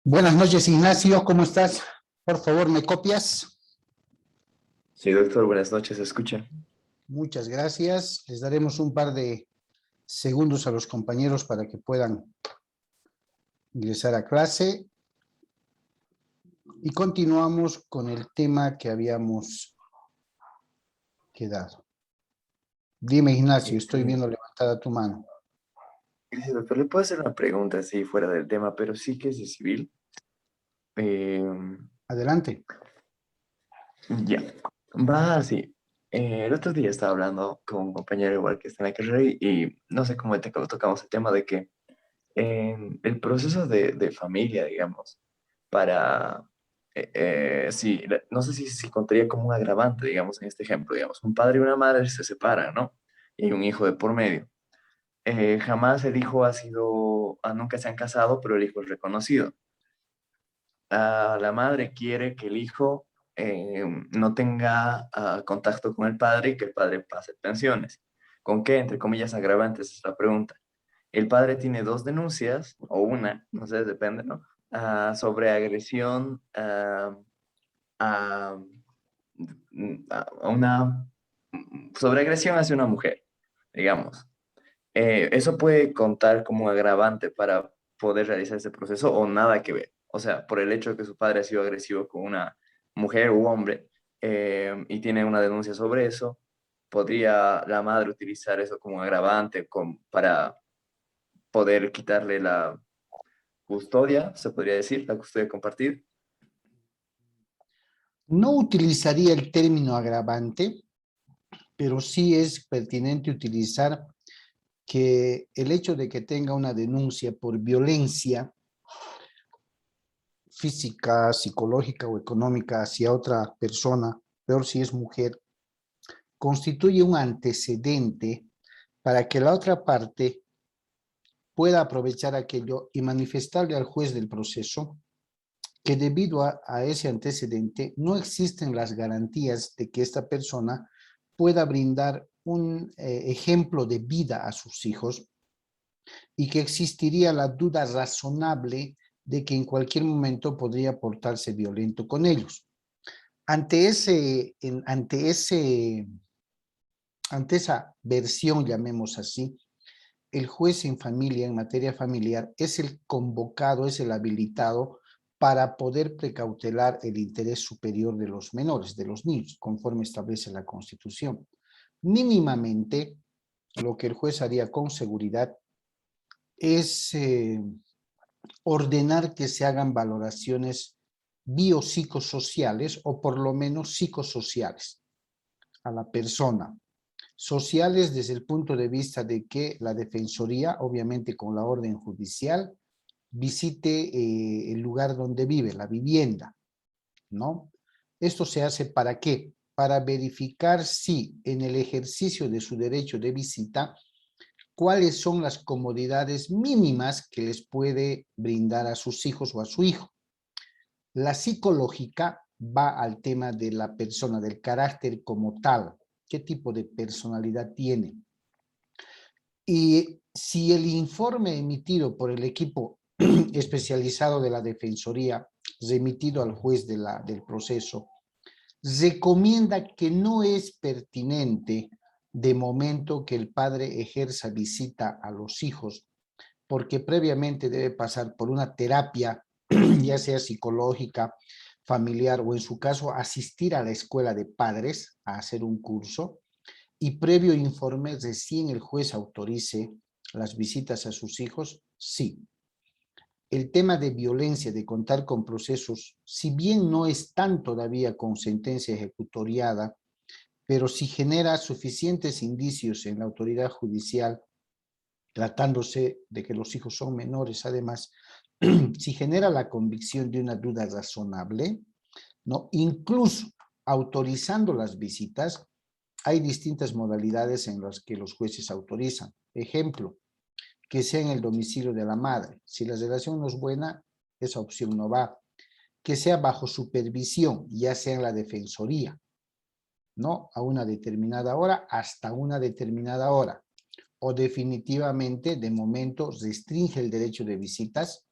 Buenas noches, Ignacio, ¿cómo estás? Por favor, ¿me copias? Sí, doctor, buenas noches, escucha. Muchas gracias. Les daremos un par de segundos a los compañeros para que puedan ingresar a clase. Y continuamos con el tema que habíamos quedado. Dime, Ignacio, estoy viendo levantada tu mano. Gracias, doctor. Le puedo hacer una pregunta así fuera del tema, pero sí que es de civil. Eh, Adelante. ya, va así. El otro día estaba hablando con un compañero igual que está en la carrera y no sé cómo tocamos el tema de que en el proceso de familia, digamos, para, sí, no sé si contaría como un agravante, digamos, en este ejemplo, digamos, un padre y una madre se separan, ¿no? Y hay un hijo de por medio. Jamás el hijo ha sido, nunca se han casado, pero el hijo es reconocido. La madre quiere que el hijo no tenga contacto con el padre y que el padre pase pensiones. ¿Con qué, entre comillas, agravantes? Es la pregunta. El padre tiene dos denuncias, o una, no sé, depende, ¿no? Sobre agresión a, a una, sobre agresión hacia una mujer, digamos. ¿Eso puede contar como agravante para poder realizar ese proceso o nada que ver? O sea, por el hecho de que su padre ha sido agresivo con una mujer u hombre y tiene una denuncia sobre eso, ¿podría la madre utilizar eso como agravante para poder quitarle la custodia, se podría decir, la custodia compartida? No utilizaría el término agravante, pero sí es pertinente utilizar que el hecho de que tenga una denuncia por violencia física, psicológica o económica hacia otra persona, peor si es mujer, constituye un antecedente para que la otra parte pueda aprovechar aquello y manifestarle al juez del proceso que debido a ese antecedente no existen las garantías de que esta persona pueda brindar un ejemplo de vida a sus hijos y que existiría la duda razonable de que en cualquier momento podría portarse violento con ellos. Ante esa versión, llamemos así, el juez en familia, en materia familiar, es el convocado, es el habilitado para poder precautelar el interés superior de los menores, de los niños, conforme establece la Constitución. Mínimamente, lo que el juez haría con seguridad es ordenar que se hagan valoraciones biopsicosociales o por lo menos psicosociales a la persona. Sociales desde el punto de vista de que la Defensoría, obviamente con la orden judicial, visite el lugar donde vive, la vivienda, ¿no? Esto se hace ¿para qué? Para verificar si en el ejercicio de su derecho de visita cuáles son las comodidades mínimas que les puede brindar a sus hijos o a su hijo. La psicológica va al tema de la persona, del carácter como tal, qué tipo de personalidad tiene. Y si el informe emitido por el equipo especializado de la Defensoría, remitido al juez del proceso, recomienda que no es pertinente de momento que el padre ejerza visita a los hijos, porque previamente debe pasar por una terapia, ya sea psicológica, familiar o en su caso asistir a la escuela de padres a hacer un curso y previo informe recién el juez autorice las visitas a sus hijos, sí. El tema de violencia, de contar con procesos, si bien no están todavía con sentencia ejecutoriada, pero si genera suficientes indicios en la autoridad judicial, tratándose de que los hijos son menores, además, si genera la convicción de una duda razonable, ¿no? Incluso autorizando las visitas, hay distintas modalidades en las que los jueces autorizan. Ejemplo, que sea en el domicilio de la madre. Si la relación no es buena, esa opción no va. Que sea bajo supervisión, ya sea en la defensoría, ¿no? A una determinada hora, hasta una determinada hora. O definitivamente, de momento, restringe el derecho de visitas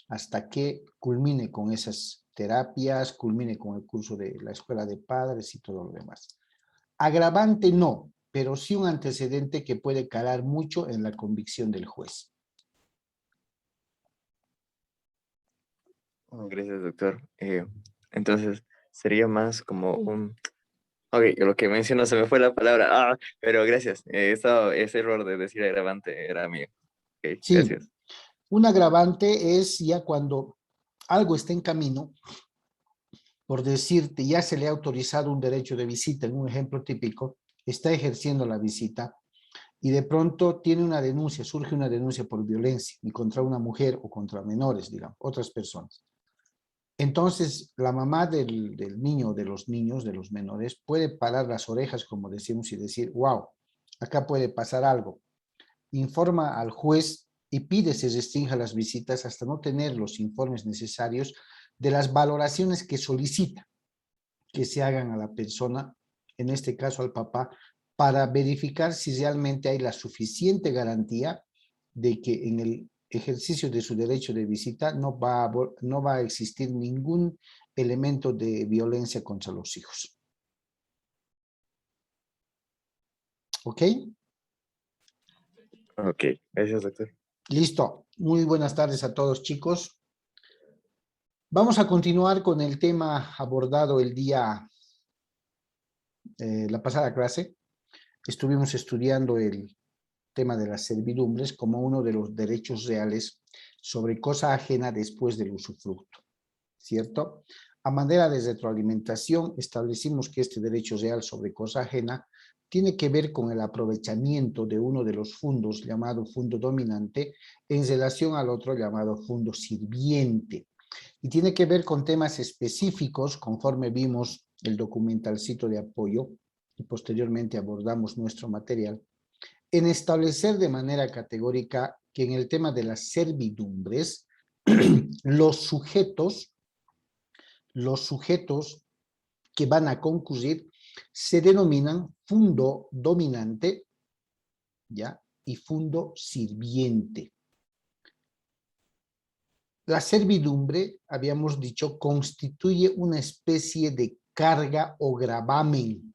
hasta que culmine con esas terapias, culmine con el curso de la escuela de padres y todo lo demás. Agravante no, pero sí un antecedente que puede calar mucho en la convicción del juez. Gracias, doctor. Entonces, sería más como un... Ok, lo que mencionó se me fue la palabra. Pero gracias. Ese error de decir agravante era mío. Ok, Sí, gracias. un agravante es ya cuando algo está en camino, por decirte, ya se le ha autorizado un derecho de visita, en un ejemplo típico, está ejerciendo la visita y de pronto tiene una denuncia, surge una denuncia por violencia y contra una mujer o contra menores, digamos, otras personas. Entonces, la mamá del niño, de los niños, de los menores, puede parar las orejas, como decimos, y decir, wow, acá puede pasar algo. Informa al juez y pide se restrinja las visitas hasta no tener los informes necesarios de las valoraciones que solicita que se hagan a la persona, en este caso al papá, para verificar si realmente hay la suficiente garantía de que en el ejercicio de su derecho de visita no va a existir ningún elemento de violencia contra los hijos. ¿Ok? Ok, gracias, doctor. Listo. Muy buenas tardes a todos, chicos. Vamos a continuar con el tema abordado el día, la pasada clase. Estuvimos estudiando el tema de las servidumbres como uno de los derechos reales sobre cosa ajena después del usufructo, ¿cierto? A manera de retroalimentación, establecimos que este derecho real sobre cosa ajena tiene que ver con el aprovechamiento de uno de los fondos llamado fondo dominante en relación al otro llamado fondo sirviente. Y tiene que ver con temas específicos, conforme vimos el documentalcito de apoyo y posteriormente abordamos nuestro material, en establecer de manera categórica que en el tema de las servidumbres, los sujetos que van a concurrir se denominan fondo dominante, ¿ya? Y fondo sirviente. La servidumbre, habíamos dicho, constituye una especie de carga o gravamen,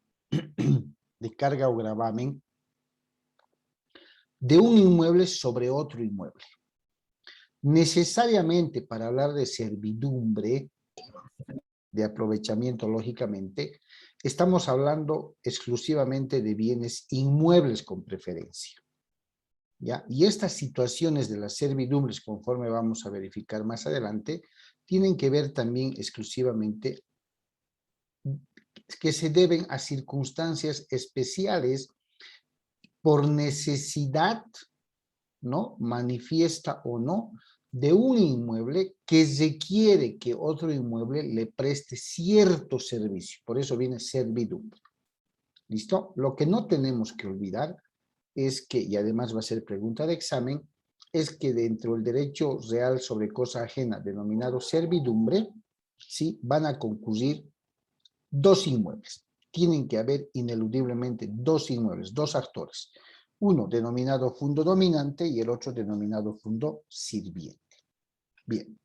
de un inmueble sobre otro inmueble. Necesariamente para hablar de servidumbre, de aprovechamiento lógicamente, estamos hablando exclusivamente de bienes inmuebles con preferencia, ¿ya? Y estas situaciones de las servidumbres, conforme vamos a verificar más adelante, tienen que ver también exclusivamente que se deben a circunstancias especiales por necesidad, ¿no? Manifiesta o no, de un inmueble que requiere que otro inmueble le preste cierto servicio. Por eso viene servidumbre. ¿Listo? Lo que no tenemos que olvidar es que, y además va a ser pregunta de examen, es que dentro del derecho real sobre cosa ajena, denominado servidumbre, ¿sí? Van a concurrir dos inmuebles. Tienen que haber ineludiblemente dos inmuebles, dos actores. Uno denominado fondo dominante y el otro denominado fondo sirviente. Bien.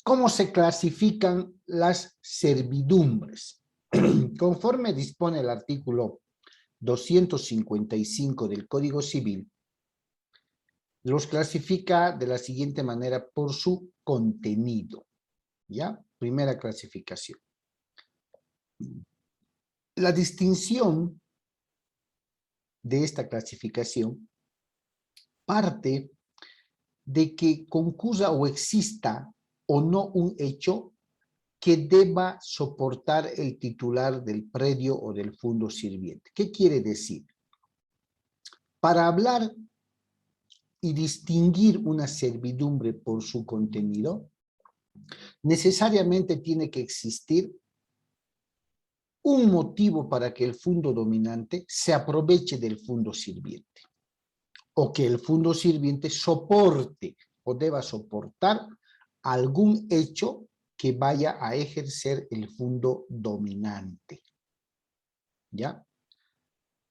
¿Cómo se clasifican las servidumbres? Conforme dispone el artículo 255 del Código Civil, los clasifica de la siguiente manera por su contenido. ¿Ya? Primera clasificación. La distinción de esta clasificación parte de que concurra o exista o no un hecho que deba soportar el titular del predio o del fondo sirviente. ¿Qué quiere decir? Para hablar y distinguir una servidumbre por su contenido, necesariamente tiene que existir un motivo para que el fondo dominante se aproveche del fondo sirviente, o que el fondo sirviente soporte o deba soportar algún hecho que vaya a ejercer el fondo dominante. ¿Ya?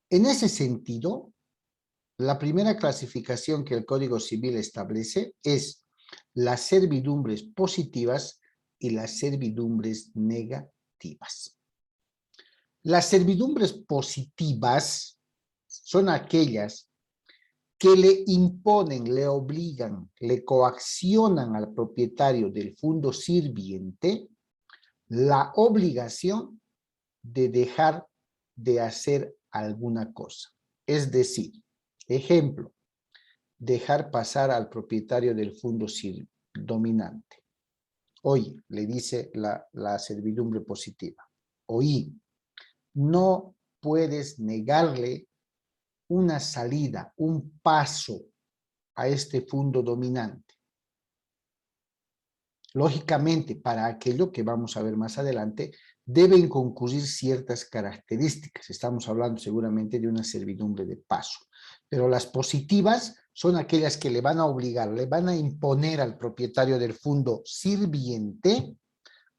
En ese sentido, la primera clasificación que el Código Civil establece es las servidumbres positivas y las servidumbres negativas. Las servidumbres positivas son aquellas que le imponen, le obligan, le coaccionan al propietario del fondo sirviente la obligación de dejar de hacer alguna cosa. Es decir, ejemplo, dejar pasar al propietario del fondo dominante. Oye, le dice la servidumbre positiva, oye, no puedes negarle una salida, un paso a este fondo dominante. Lógicamente, para aquello que vamos a ver más adelante, deben concurrir ciertas características. Estamos hablando seguramente de una servidumbre de paso. Pero las positivas son aquellas que le van a obligar, le van a imponer al propietario del fondo sirviente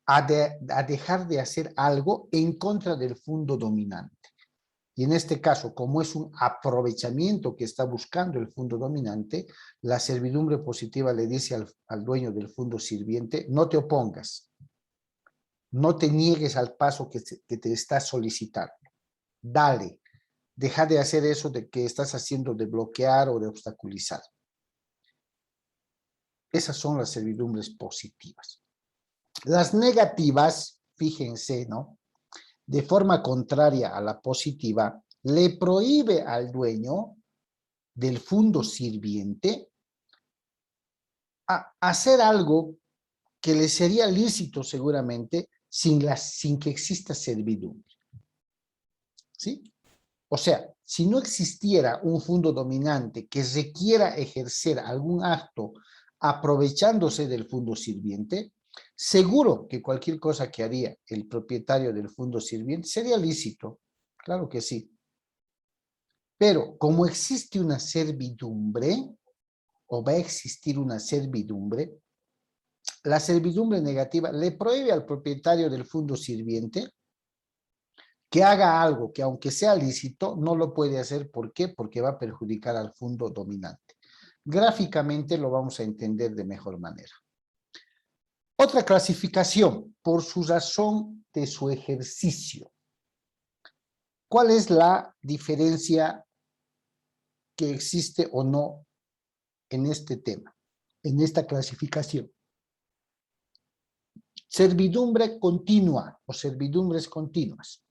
a dejar de hacer algo en contra del fondo dominante. Y en este caso, como es un aprovechamiento que está buscando el fondo dominante, la servidumbre positiva le dice al dueño del fondo sirviente, no te opongas, no te niegues al paso que te está solicitando. Dale, deja de hacer eso de que estás haciendo de bloquear o de obstaculizar. Esas son las servidumbres positivas. Las negativas, fíjense, ¿no? De forma contraria a la positiva, le prohíbe al dueño del fondo sirviente a hacer algo que le sería lícito seguramente sin que exista servidumbre. ¿Sí? O sea, si no existiera un fondo dominante que requiera ejercer algún acto aprovechándose del fondo sirviente, seguro que cualquier cosa que haría el propietario del fondo sirviente sería lícito. Claro que sí. Pero como existe una servidumbre, o va a existir una servidumbre, la servidumbre negativa le prohíbe al propietario del fondo sirviente que haga algo que aunque sea lícito, no lo puede hacer. ¿Por qué? Porque va a perjudicar al fondo dominante. Gráficamente lo vamos a entender de mejor manera. Otra clasificación, por su razón de su ejercicio. ¿Cuál es la diferencia que existe o no en este tema, en esta clasificación? Servidumbre continua o servidumbres continuas.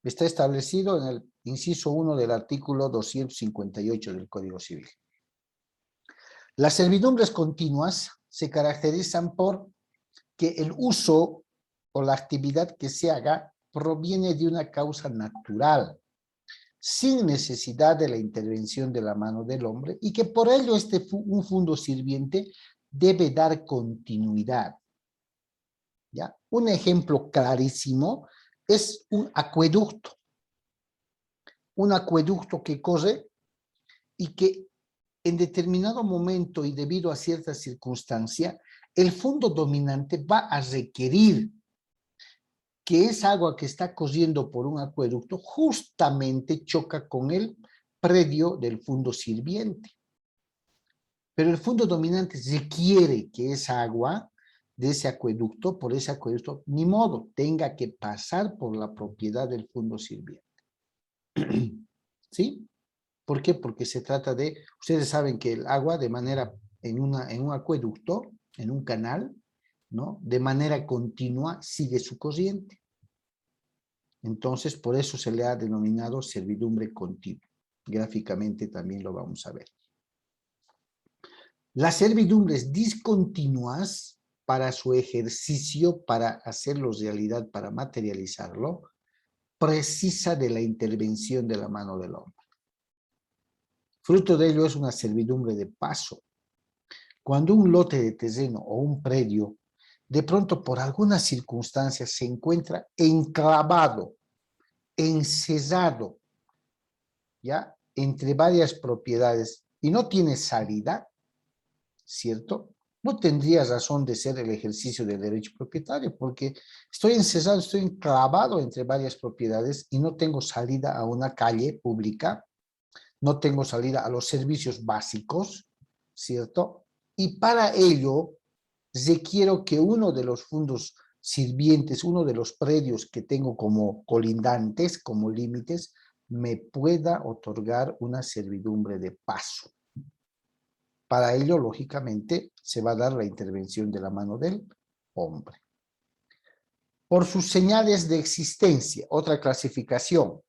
Está establecido en el inciso 1 del artículo 258 del Código Civil. Las servidumbres continuas se caracterizan por que el uso o la actividad que se haga proviene de una causa natural, sin necesidad de la intervención de la mano del hombre, y que por ello un fondo sirviente debe dar continuidad. ¿Ya? Un ejemplo clarísimo es un acueducto. Un acueducto que corre y que en determinado momento y debido a cierta circunstancia, el fondo dominante va a requerir que esa agua que está corriendo por un acueducto justamente choca con el predio del fondo sirviente. Pero el fondo dominante requiere que esa agua de ese acueducto, por ese acueducto, ni modo, tenga que pasar por la propiedad del fondo sirviente. ¿Sí? ¿Por qué? Porque se trata de, ustedes saben que el agua de manera, en un acueducto, en un canal, ¿no? De manera continua sigue su corriente. Entonces, por eso se le ha denominado servidumbre continua. Gráficamente también lo vamos a ver. Las servidumbres discontinuas para su ejercicio, para hacerlo realidad, para materializarlo, precisa de la intervención de la mano del hombre. Fruto de ello es una servidumbre de paso. Cuando un lote de terreno o un predio, de pronto por alguna circunstancia se encuentra enclavado, encerrado, ¿ya? Entre varias propiedades y no tiene salida, ¿cierto? No tendría razón de ser el ejercicio del derecho propietario, porque estoy encerrado, estoy enclavado entre varias propiedades y no tengo salida a una calle pública, no tengo salida a los servicios básicos, ¿cierto? Y para ello, requiero que uno de los fundos sirvientes, uno de los predios que tengo como colindantes, como límites, me pueda otorgar una servidumbre de paso. Para ello, lógicamente, se va a dar la intervención de la mano del hombre. Por sus señales de existencia, otra clasificación.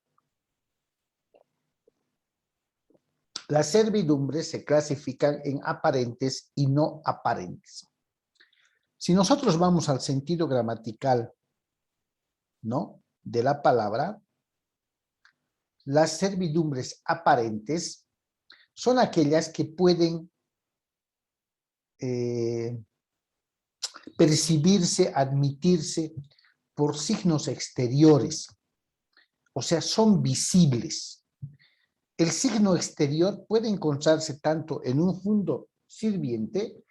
Las servidumbres se clasifican en aparentes y no aparentes. Si nosotros vamos al sentido gramatical, ¿no?, de la palabra, las servidumbres aparentes son aquellas que pueden percibirse, admitirse por signos exteriores, o sea, son visibles. El signo exterior puede encontrarse tanto en un fundo sirviente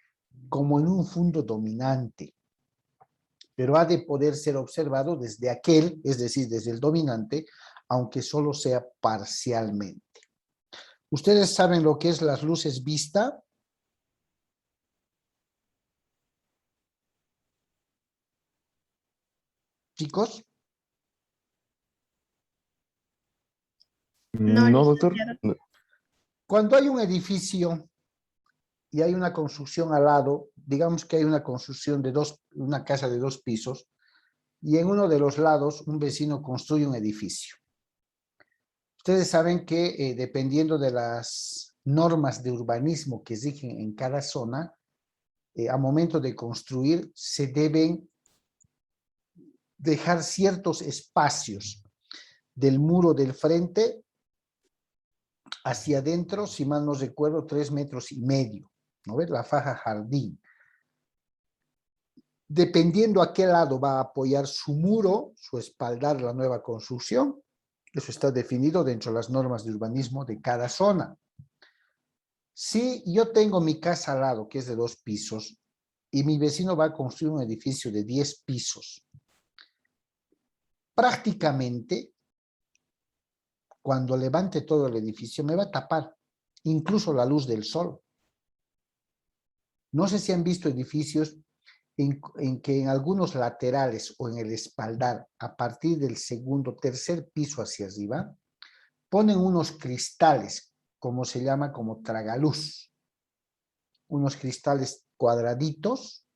como en un fundo dominante, pero ha de poder ser observado desde aquel, es decir, desde el dominante, aunque solo sea parcialmente. ¿Ustedes saben lo que es las luces vista? Chicos, No, No, doctor. licenciado. cuando hay un edificio y hay una construcción al lado, digamos que hay una construcción de una casa de 2 pisos, y en uno de los lados un vecino construye un edificio. Ustedes saben que dependiendo de las normas de urbanismo que rigen en cada zona, a momento de construir se deben dejar ciertos espacios del muro del frente hacia adentro, si mal no recuerdo, 3,5 metros, ¿no ves? La faja jardín. Dependiendo a qué lado va a apoyar su muro, su espaldar, la nueva construcción, eso está definido dentro de las normas de urbanismo de cada zona. Si yo tengo mi casa al lado, que es de 2 pisos, y mi vecino va a construir un edificio de 10 pisos, prácticamente, cuando levante todo el edificio, me va a tapar, incluso la luz del sol. No sé si han visto edificios en que en algunos laterales o en el espaldar, a partir del segundo, tercer piso hacia arriba, ponen unos cristales, como se llama, como tragaluz. Unos cristales cuadraditos,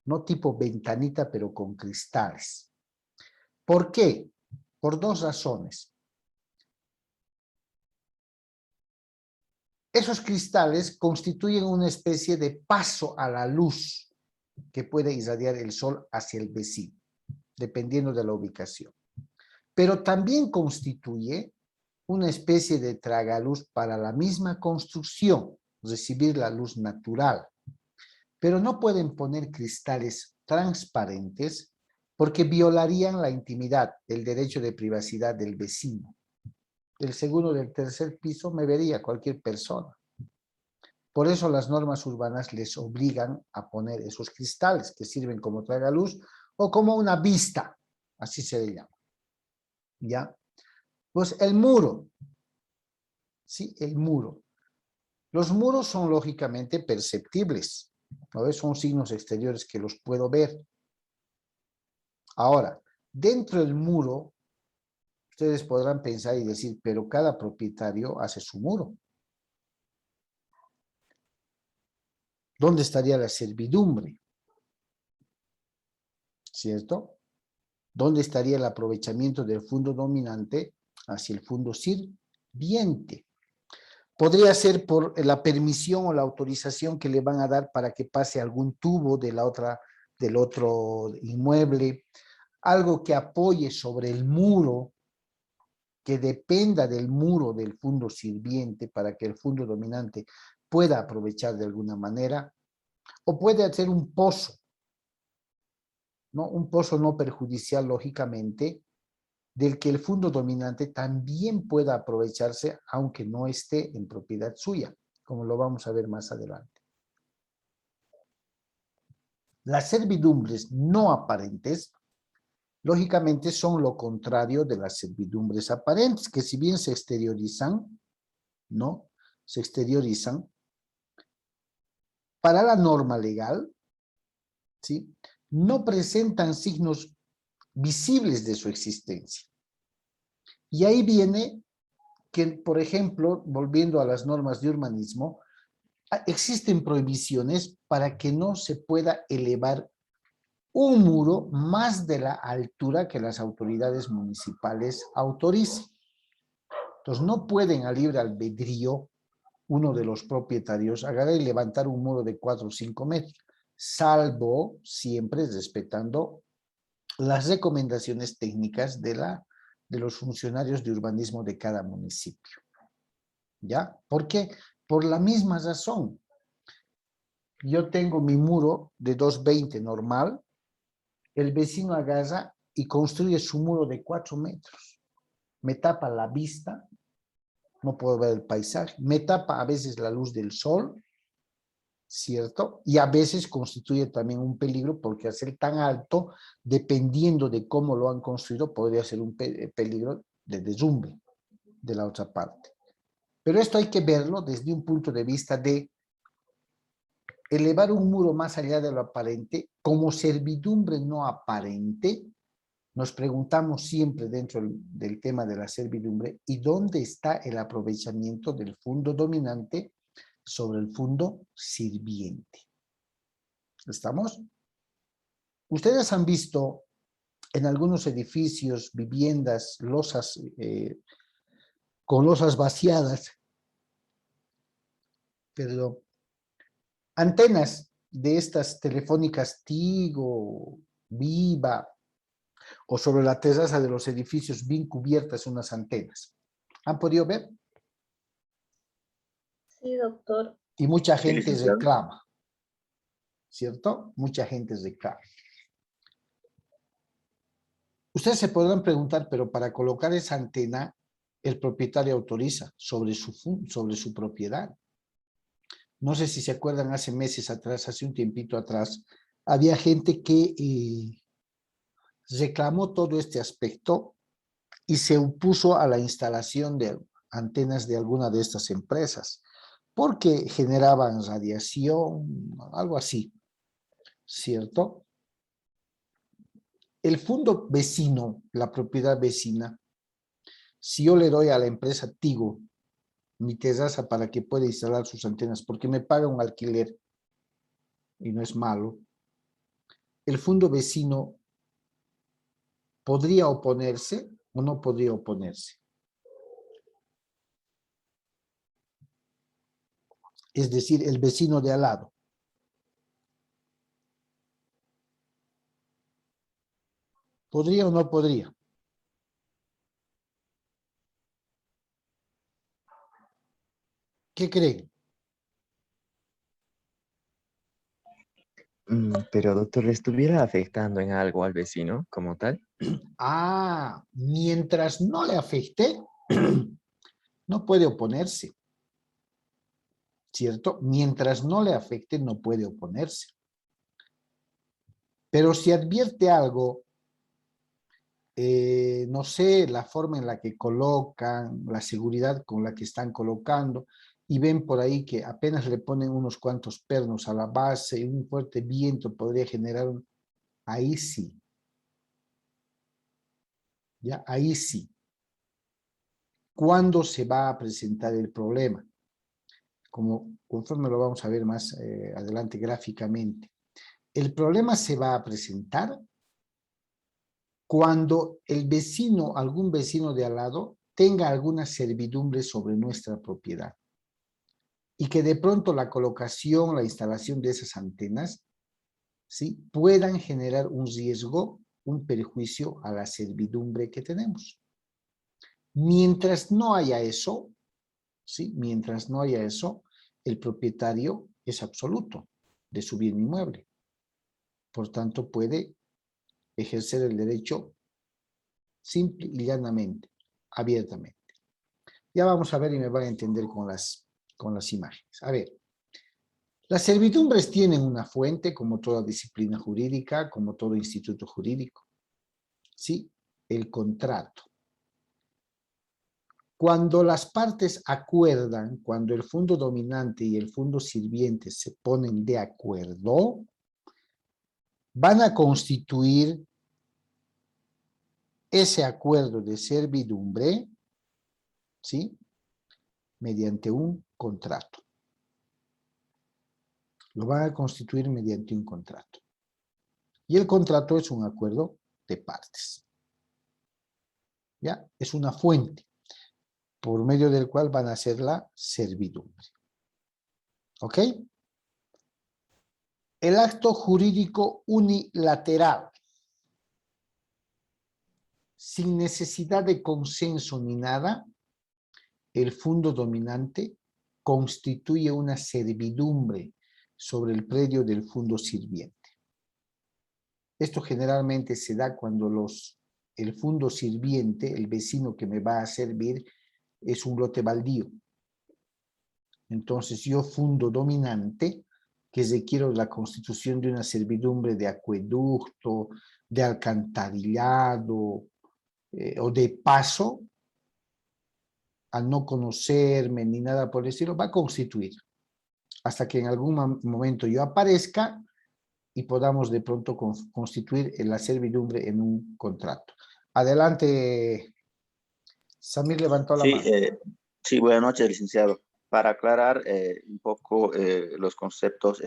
no tipo ventanita, pero con cristales. ¿Por qué? Por 2 razones. Esos cristales constituyen una especie de paso a la luz que puede irradiar el sol hacia el vecino, dependiendo de la ubicación. Pero también constituye una especie de tragaluz para la misma construcción, recibir la luz natural. Pero no pueden poner cristales transparentes porque violarían la intimidad, el derecho de privacidad del vecino. Del segundo o del tercer piso me vería cualquier persona. Por eso las normas urbanas les obligan a poner esos cristales que sirven como tragaluz o como una vista, así se le llama. ¿Ya? Pues el muro, ¿sí? El muro. Los muros son lógicamente perceptibles, ¿no? Son signos exteriores que los puedo ver. Ahora, dentro del muro, ustedes podrán pensar y decir, pero cada propietario hace su muro. ¿Dónde estaría la servidumbre? ¿Cierto? ¿Dónde estaría el aprovechamiento del fundo dominante hacia el fundo sirviente? Podría ser por la permisión o la autorización que le van a dar para que pase algún tubo del otro inmueble, algo que apoye sobre el muro, que dependa del muro del fundo sirviente para que el fundo dominante pueda aprovechar de alguna manera, o puede hacer un pozo, ¿no? Un pozo no perjudicial, lógicamente, del que el fundo dominante también pueda aprovecharse, aunque no esté en propiedad suya, como lo vamos a ver más adelante. Las servidumbres no aparentes, lógicamente, son lo contrario de las servidumbres aparentes, que si bien se exteriorizan, ¿no? Se exteriorizan, para la norma legal, ¿sí?, no presentan signos visibles de su existencia. Y ahí viene que, por ejemplo, volviendo a las normas de urbanismo, existen prohibiciones para que no se pueda elevar un muro más de la altura que las autoridades municipales autoricen. Entonces, no pueden a libre albedrío uno de los propietarios agarrar y levantar un muro de 4 o 5 metros, salvo siempre respetando las recomendaciones técnicas de los funcionarios de urbanismo de cada municipio. ¿Ya? ¿Por qué? Por la misma razón. Yo tengo mi muro de 2,20 normal, el vecino agarra y construye su muro de 4 metros. Me tapa la vista, no puedo ver el paisaje, me tapa a veces la luz del sol, ¿cierto? Y a veces constituye también un peligro porque al ser tan alto, dependiendo de cómo lo han construido, podría ser un peligro de derrumbe de la otra parte. Pero esto hay que verlo desde un punto de vista de elevar un muro más allá de lo aparente, como servidumbre no aparente. Nos preguntamos siempre dentro del tema de la servidumbre, ¿y dónde está el aprovechamiento del fondo dominante sobre el fondo sirviente? ¿Estamos? Ustedes han visto en algunos edificios, viviendas, losas, con losas vaciadas, pero antenas de estas telefónicas Tigo, Viva, o sobre la terraza de los edificios bien cubiertas unas antenas. ¿Han podido ver? Sí, doctor. Y mucha Sí, gente licenciado. reclama, ¿cierto? Mucha gente reclama. Ustedes se podrán preguntar, pero para colocar esa antena, el propietario autoriza sobre su propiedad. No sé si se acuerdan, hace meses atrás, hace un tiempito atrás, había gente que reclamó todo este aspecto y se opuso a la instalación de antenas de alguna de estas empresas, porque generaban radiación, algo así, ¿cierto? El fondo vecino, la propiedad vecina, si yo le doy a la empresa Tigo mi terraza para que pueda instalar sus antenas, porque me paga un alquiler, y no es malo, el fondo vecino podría oponerse o no podría oponerse. Es decir, el vecino de al lado. ¿Podría o no podría? ¿Qué creen? Pero doctor, ¿le estuviera afectando en algo al vecino como tal? Mientras no le afecte, no puede oponerse, ¿cierto? Mientras no le afecte, no puede oponerse. Pero si advierte algo, no sé, la forma en la que colocan, la seguridad con la que están colocando, y ven por ahí que apenas le ponen unos cuantos pernos a la base y un fuerte viento podría generar ahí sí. ¿Ya? Ahí sí. ¿Cuándo se va a presentar el problema? Conforme lo vamos a ver más adelante gráficamente. El problema se va a presentar cuando el vecino, algún vecino de al lado, tenga alguna servidumbre sobre nuestra propiedad y que de pronto la colocación, la instalación de esas antenas, ¿sí?, puedan generar un riesgo, un perjuicio a la servidumbre que tenemos. Mientras no haya eso, ¿sí?, mientras no haya eso, el propietario es absoluto de su bien inmueble. Por tanto, puede ejercer el derecho simple y llanamente, abiertamente. Ya vamos a ver y me van a entender con las imágenes. A ver, las servidumbres tienen una fuente, como toda disciplina jurídica, como todo instituto jurídico. ¿Sí? El contrato. Cuando las partes acuerdan, cuando el fondo dominante y el fondo sirviente se ponen de acuerdo, van a constituir ese acuerdo de servidumbre, ¿sí? Mediante un contrato. Lo van a constituir mediante un contrato. Y el contrato es un acuerdo de partes. ¿Ya? Es una fuente por medio del cual van a hacer la servidumbre. ¿Ok? El acto jurídico unilateral, sin necesidad de consenso ni nada, el fondo dominante constituye una servidumbre sobre el predio del fondo sirviente. Esto generalmente se da cuando el fondo sirviente, el vecino que me va a servir, es un lote baldío. Entonces yo fondo dominante, que requiero la constitución de una servidumbre de acueducto, de alcantarillado o de paso, al no conocerme ni nada por el estilo, va a constituir hasta que en algún momento yo aparezca y podamos de pronto constituir la servidumbre en un contrato. Adelante, Samir levantó la Sí, mano. sí, buenas noches, licenciado. Para aclarar un poco los conceptos,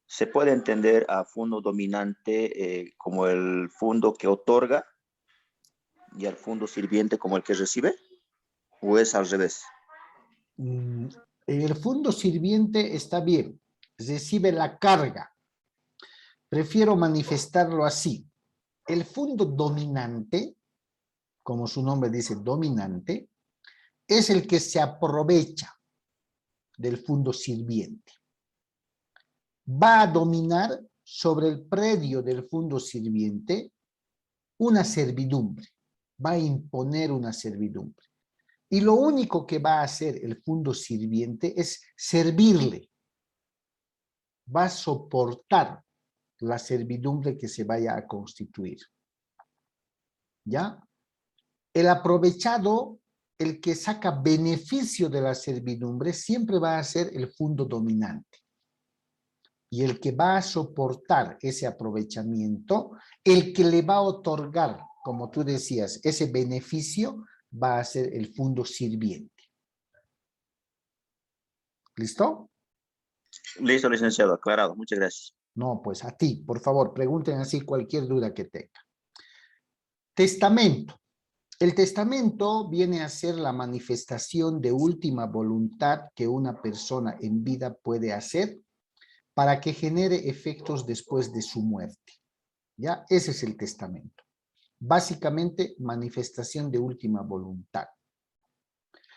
¿se puede entender a fondo dominante como el fondo que otorga y al fondo sirviente como el que recibe? ¿O es al revés? El fondo sirviente está bien, recibe la carga. Prefiero manifestarlo así. El fondo dominante, como su nombre dice, dominante, es el que se aprovecha del fondo sirviente. Va a dominar sobre el predio del fondo sirviente una servidumbre. Va a imponer una servidumbre. Y lo único que va a hacer el fondo sirviente es servirle. Va a soportar la servidumbre que se vaya a constituir. ¿Ya? El aprovechado, el que saca beneficio de la servidumbre, siempre va a ser el fondo dominante. Y el que va a soportar ese aprovechamiento, el que le va a otorgar, como tú decías, ese beneficio, va a ser el fondo sirviente. ¿Listo? Listo, licenciado, aclarado. Muchas gracias. No, pues a ti, por favor, pregunten así cualquier duda que tengan. Testamento. El testamento viene a ser la manifestación de última voluntad que una persona en vida puede hacer para que genere efectos después de su muerte. ¿Ya? Ese es el testamento. Básicamente, manifestación de última voluntad.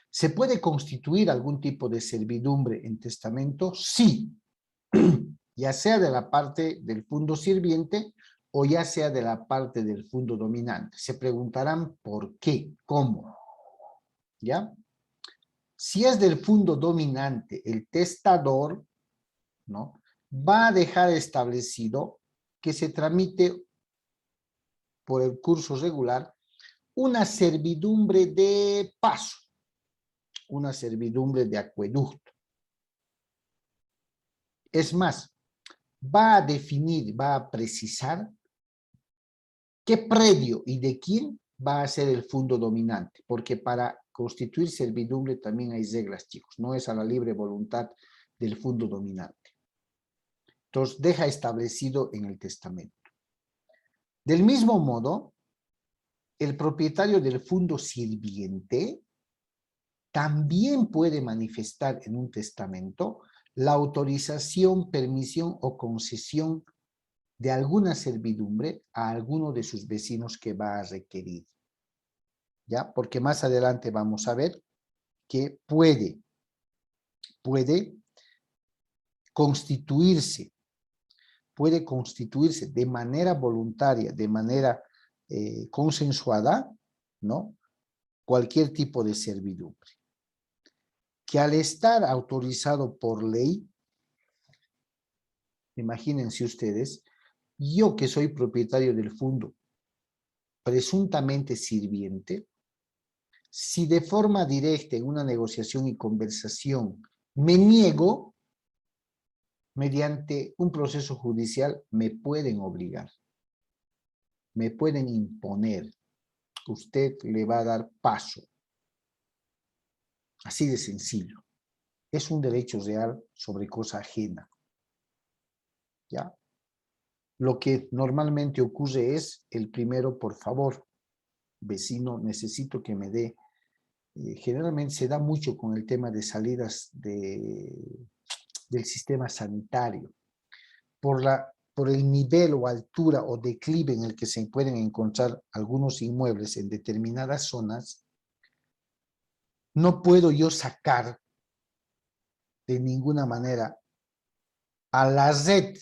¿Se puede constituir algún tipo de servidumbre en testamento? Sí, ya sea de la parte del fondo sirviente o ya sea de la parte del fondo dominante. Se preguntarán por qué, cómo. ¿Ya? Si es del fondo dominante, el testador, ¿no?, va a dejar establecido que se tramite por el curso regular una servidumbre de paso, una servidumbre de acueducto. Es más, va a definir, va a precisar qué predio y de quién va a ser el fondo dominante, porque para constituir servidumbre también hay reglas, chicos, no es a la libre voluntad del fondo dominante. Entonces, deja establecido en el testamento. Del mismo modo, el propietario del fondo sirviente también puede manifestar en un testamento la autorización, permisión o concesión de alguna servidumbre a alguno de sus vecinos que va a requerir. ¿Ya? Porque más adelante vamos a ver que puede constituirse de manera voluntaria, de manera consensuada, ¿no?, cualquier tipo de servidumbre. Que al estar autorizado por ley, imagínense ustedes, yo que soy propietario del fondo, presuntamente sirviente, Si de forma directa en una negociación y conversación me niego, mediante un proceso judicial me pueden obligar, me pueden imponer. Usted le va a dar paso. Así de sencillo. Es un derecho real sobre cosa ajena. ¿Ya? Lo que normalmente ocurre es el primero, por favor, vecino, necesito que me dé. Generalmente se da mucho con el tema de salidas del sistema sanitario. Por el nivel o altura o declive en el que se pueden encontrar algunos inmuebles en determinadas zonas, no puedo yo sacar de ninguna manera a la red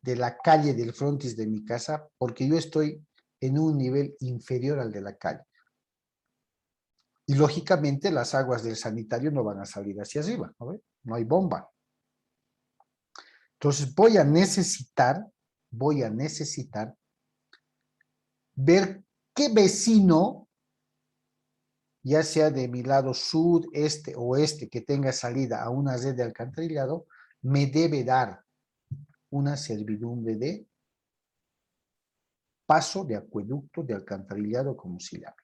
de la calle del frontis de mi casa porque yo estoy en un nivel inferior al de la calle. Y lógicamente las aguas del sanitario no van a salir hacia arriba, ¿no ve? No hay bomba. Entonces voy a necesitar ver qué vecino, ya sea de mi lado sur, este o oeste, que tenga salida a una red de alcantarillado, me debe dar una servidumbre de paso de acueducto, de alcantarillado, como se llame.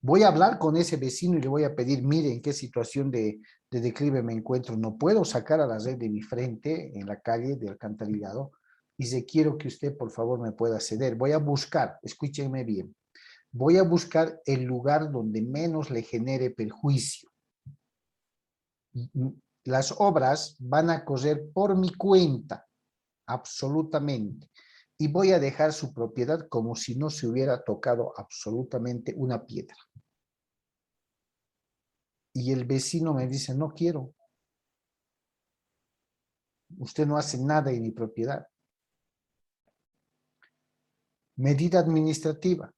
Voy a hablar con ese vecino y le voy a pedir, mire, en qué situación de declive me encuentro. No puedo sacar a la red de mi frente en la calle de alcantarillado y si quiero que usted, por favor, me pueda ceder. Voy a buscar, escúchenme bien, voy a buscar el lugar donde menos le genere perjuicio. Las obras van a correr por mi cuenta, absolutamente. Y voy a dejar su propiedad como si no se hubiera tocado absolutamente una piedra. Y el vecino me dice, no quiero. Usted no hace nada en mi propiedad. Medida administrativa.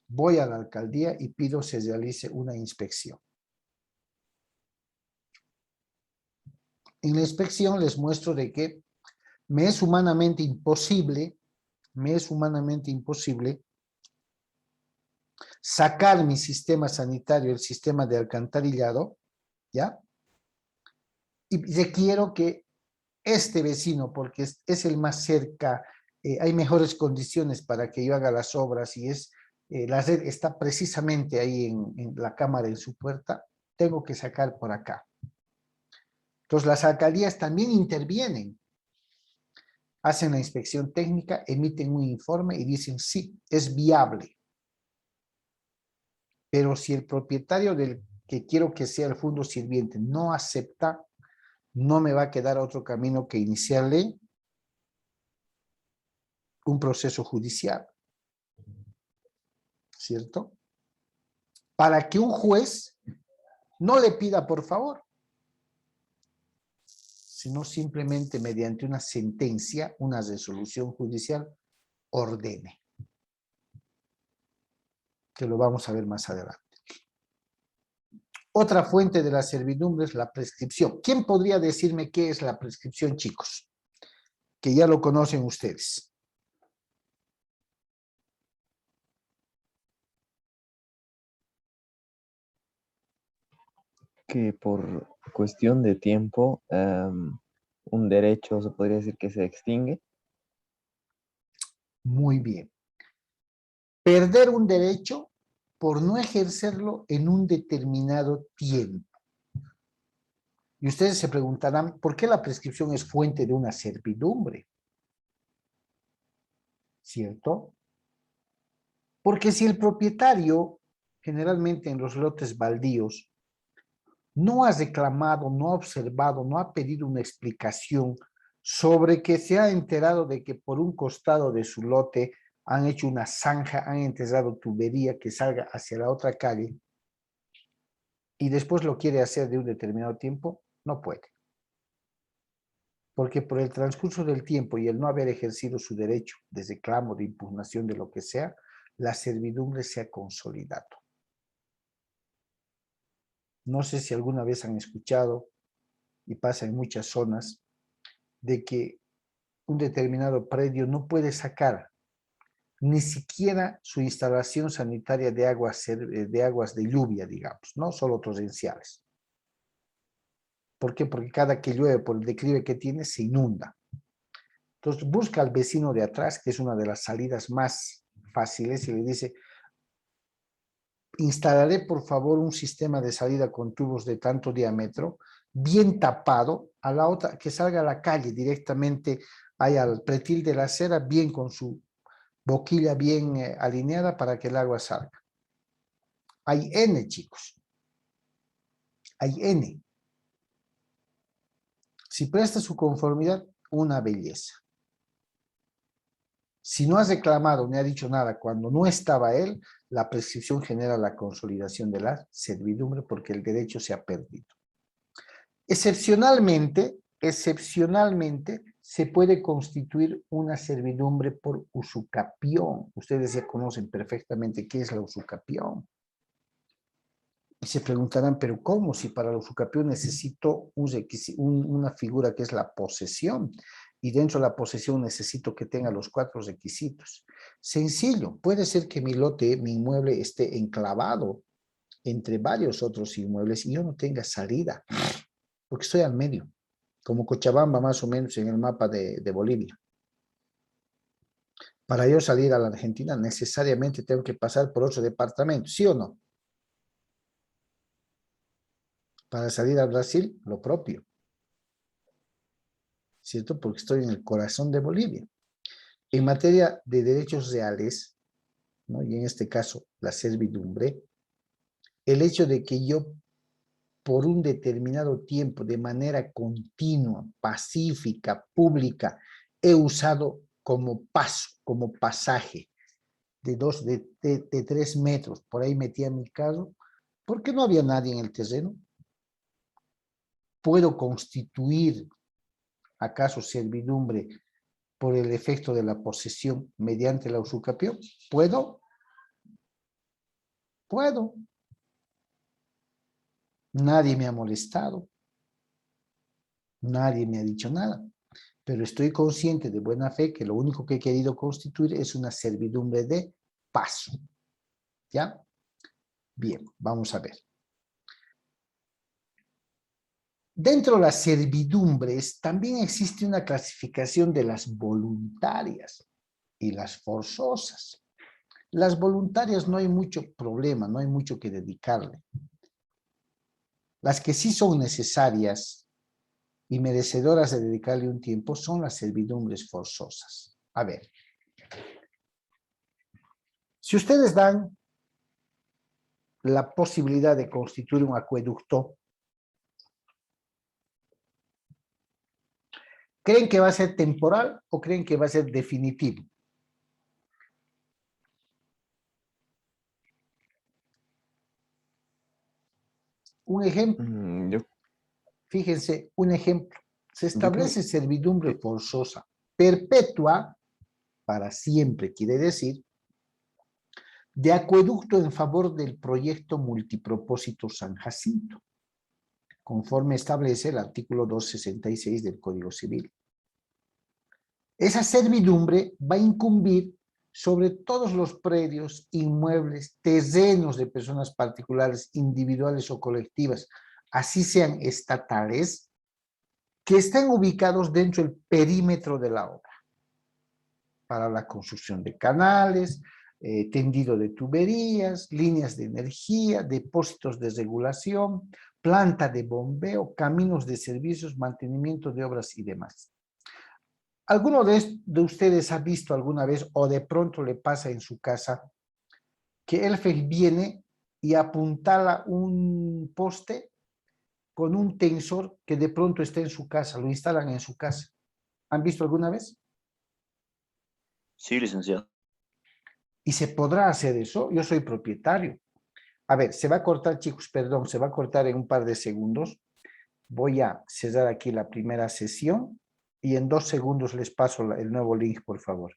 Voy a la alcaldía y pido se realice una inspección. En la inspección les muestro de que me es humanamente imposible sacar mi sistema sanitario, el sistema de alcantarillado, ¿ya? Y requiero que este vecino, porque es el más cerca, hay mejores condiciones para que yo haga las obras y la red está precisamente ahí en la cámara en su puerta, tengo que sacar por acá. Entonces las alcaldías también intervienen, hacen la inspección técnica, emiten un informe y dicen sí, es viable. Pero si el propietario del que quiero que sea el fondo sirviente no acepta, no me va a quedar otro camino que iniciarle un proceso judicial, ¿cierto? Para que un juez no le pida por favor, sino simplemente mediante una sentencia, una resolución judicial, ordene. Que lo vamos a ver más adelante. Otra fuente de la servidumbre es la prescripción. ¿Quién podría decirme qué es la prescripción, chicos? Que ya lo conocen ustedes. Que por cuestión de tiempo, un derecho se podría decir que se extingue. Muy bien. Perder un derecho por no ejercerlo en un determinado tiempo. Y ustedes se preguntarán, ¿por qué la prescripción es fuente de una servidumbre? ¿Cierto? Porque si el propietario, generalmente en los lotes baldíos, no ha reclamado, no ha observado, no ha pedido una explicación sobre que se ha enterado de que por un costado de su lote han hecho una zanja, han enterrado tubería que salga hacia la otra calle y después lo quiere hacer de un determinado tiempo, no puede. Porque por el transcurso del tiempo y el no haber ejercido su derecho de reclamo, de impugnación, de lo que sea, la servidumbre se ha consolidado. No sé si alguna vez han escuchado, y pasa en muchas zonas, de que un determinado predio no puede sacar ni siquiera su instalación sanitaria de aguas de lluvia, digamos, no solo torrenciales. ¿Por qué? Porque cada que llueve por el declive que tiene, se inunda. Entonces busca al vecino de atrás, que es una de las salidas más fáciles, y le dice, instalaré por favor un sistema de salida con tubos de tanto diámetro, bien tapado, a la otra, que salga a la calle directamente, ahí al pretil de la acera, bien con su boquilla bien alineada para que el agua salga. Hay N, chicos. Hay N. Si presta su conformidad, una belleza. Si no has reclamado ni ha dicho nada cuando no estaba él, la prescripción genera la consolidación de la servidumbre porque el derecho se ha perdido. Excepcionalmente, se puede constituir una servidumbre por usucapión. Ustedes ya conocen perfectamente qué es la usucapión. Y se preguntarán, ¿pero cómo? Si para la usucapión necesito una figura que es la posesión, y dentro de la posesión necesito que tenga los 4 requisitos. Sencillo, puede ser que mi lote, mi inmueble esté enclavado entre varios otros inmuebles y yo no tenga salida, porque estoy al medio, como Cochabamba más o menos en el mapa de Bolivia. Para yo salir a la Argentina necesariamente tengo que pasar por otro departamento, ¿sí o no? Para salir a Brasil, lo propio. ¿Cierto? Porque estoy en el corazón de Bolivia. En materia de derechos reales, ¿no? Y en este caso la servidumbre, el hecho de que yo por un determinado tiempo, de manera continua, pacífica, pública, he usado como paso, como pasaje de 3 metros, por ahí metía mi carro, porque no había nadie en el terreno. ¿Puedo constituir acaso servidumbre por el efecto de la posesión mediante la usucapión? ¿Puedo? Puedo. Nadie me ha molestado. Nadie me ha dicho nada. Pero estoy consciente de buena fe que lo único que he querido constituir es una servidumbre de paso. ¿Ya? Bien, vamos a ver. Dentro de las servidumbres también existe una clasificación de las voluntarias y las forzosas. Las voluntarias no hay mucho problema, no hay mucho que dedicarle. Las que sí son necesarias y merecedoras de dedicarle un tiempo son las servidumbres forzosas. A ver, si ustedes dan la posibilidad de constituir un acueducto, ¿creen que va a ser temporal o creen que va a ser definitivo? Un ejemplo, fíjense, un ejemplo. Se establece servidumbre forzosa perpetua para siempre, quiere decir, de acueducto en favor del proyecto multipropósito San Jacinto, conforme establece el artículo 266 del Código Civil. Esa servidumbre va a incumbir sobre todos los predios, inmuebles, terrenos de personas particulares, individuales o colectivas, así sean estatales, que estén ubicados dentro del perímetro de la obra, para la construcción de canales, tendido de tuberías, líneas de energía, depósitos de regulación, planta de bombeo, caminos de servicios, mantenimiento de obras y demás. ¿Alguno de ustedes ha visto alguna vez o de pronto le pasa en su casa que el FEG viene y apuntala un poste con un tensor que de pronto está en su casa, lo instalan en su casa? ¿Han visto alguna vez? Sí, licenciado. ¿Y se podrá hacer eso? Yo soy propietario. A ver, se va a cortar, chicos, perdón, se va a cortar en un par de segundos. Voy a cerrar aquí la primera sesión y en 2 segundos les paso el nuevo link, por favor.